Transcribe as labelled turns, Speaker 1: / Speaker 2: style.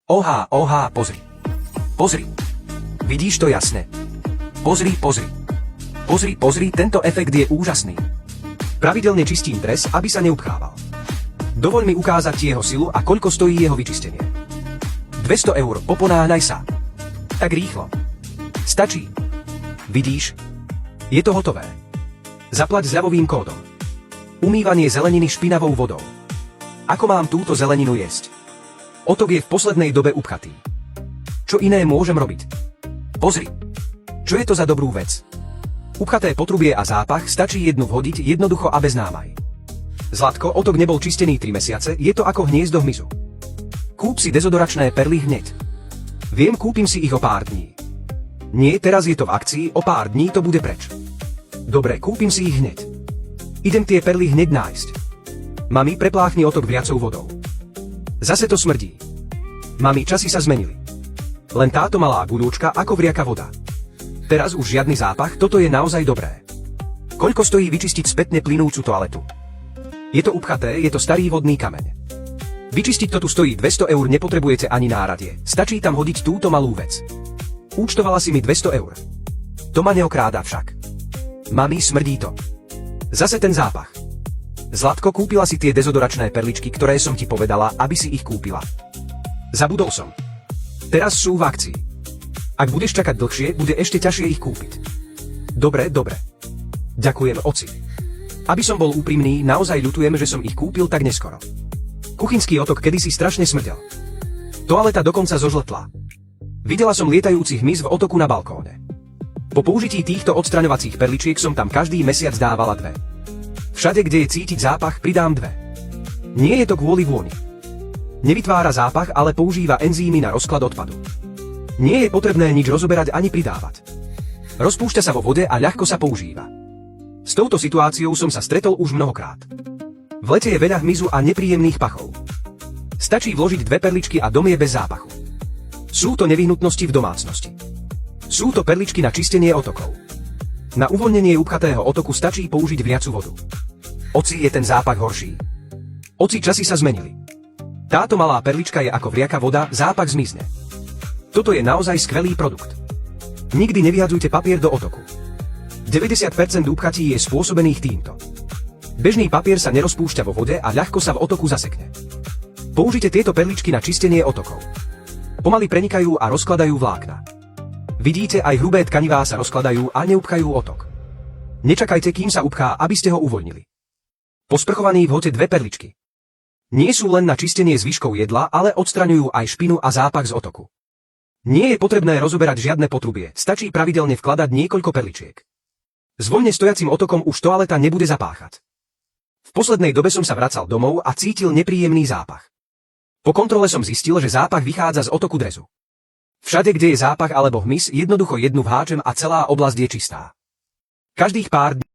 Speaker 1: Ohá, pozri. Pozri. Vidíš to jasne? Pozri. Pozri, tento efekt je úžasný. Pravidelne čistím dres, aby sa neupchával. Dovoľ mi ukázať ti jeho silu a koľko stojí jeho vyčistenie. 200 €, poponáhľaj sa. Tak rýchlo. Stačí. Vidíš? Je to hotové. Zaplať s ľavovým kódom. Umývanie zeleniny špinavou vodou. Ako mám túto zeleninu jesť? Otok je v poslednej dobe upchatý. Čo iné môžem robiť? Pozri. Čo je to za dobrú vec? Upchaté potrubie a zápach, stačí jednu vhodiť jednoducho a bez námaj. Zlatko, otok nebol čistený 3 mesiace, je to ako hniezdo hmyzu. Kúp si dezodoračné perly hneď. Viem, kúpim si ich o pár dní. Nie, teraz je to v akcii, o pár dní to bude preč. Dobre, kúpim si ich hneď. Idem tie perly hneď nájsť. Mami, prepláchni otok vriacou vodou. Zase to smrdí. Mami, časy sa zmenili. Len táto malá guľúčka ako vriaka voda. Teraz už žiadny zápach, toto je naozaj dobré. Koľko stojí vyčistiť spätne plynúcu toaletu? Je to upchaté, je to starý vodný kameň. Vyčistiť to tu stojí 200 €, nepotrebujete ani náradie, stačí tam hodiť túto malú vec. Účtovala si mi 200 €. To ma neokráda však. Mami, smrdí to. Zase ten zápach. Zlatko, kúpila si tie dezodoračné perličky, ktoré som ti povedala, aby si ich kúpila. Zabudol som. Teraz sú v akcii. Ak budeš čakať dlhšie, bude ešte ťažšie ich kúpiť. Dobre. Ďakujem, oci. Aby som bol úprimný, naozaj ľutujem, že som ich kúpil tak neskoro. Kuchynský otok kedysi strašne smrdel. Toaleta dokonca zožltla. Videla som lietajúci hmyz v otoku na balkóne. Po použití týchto odstraňovacích perličiek som tam každý mesiac dávala 2. Všade, kde je cítiť zápach, pridám 2. Nie je to kvôli vôni. Nevytvára zápach, ale používa enzýmy na rozklad odpadu. Nie je potrebné nič rozoberať ani pridávať. Rozpúšťa sa vo vode a ľahko sa používa. S touto situáciou som sa stretol už mnohokrát. V lete je veľa hmyzu a nepríjemných pachov. Stačí vložiť 2 perličky a dom je bez zápachu. Sú to nevyhnutnosti v domácnosti. Sú to perličky na čistenie otokov. Na uvoľnenie upchatého otoku stačí použiť vriacu vodu. Oci, je ten zápach horší. Oci, časy sa zmenili. Táto malá perlička je ako vriaka voda, zápach zmizne. Toto je naozaj skvelý produkt. Nikdy nevyhadzujte papier do otoku. 90% upchatí je spôsobených týmto. Bežný papier sa nerozpúšťa vo vode a ľahko sa v otoku zasekne. Použite tieto perličky na čistenie otokov. Pomaly prenikajú a rozkladajú vlákna. Vidíte, aj hrubé tkanivá sa rozkladajú a neupchajú otok. Nečakajte, kým sa upchá, aby ste ho uvoľnili. Posprchovaný vhoďte 2 perličky. Nie sú len na čistenie zvyškov jedla, ale odstraňujú aj špinu a zápach z otoku. Nie je potrebné rozoberať žiadne potrubie, stačí pravidelne vkladať niekoľko perličiek. S voľne stojacím otokom už toaleta nebude zapáchať. V poslednej dobe som sa vracal domov a cítil nepríjemný zápach. Po kontrole som zistil, že zápach vychádza z otoku drezu. Všade, kde je zápach alebo hmyz, jednoducho jednu vháčem a celá oblasť je čistá. Každých pár dní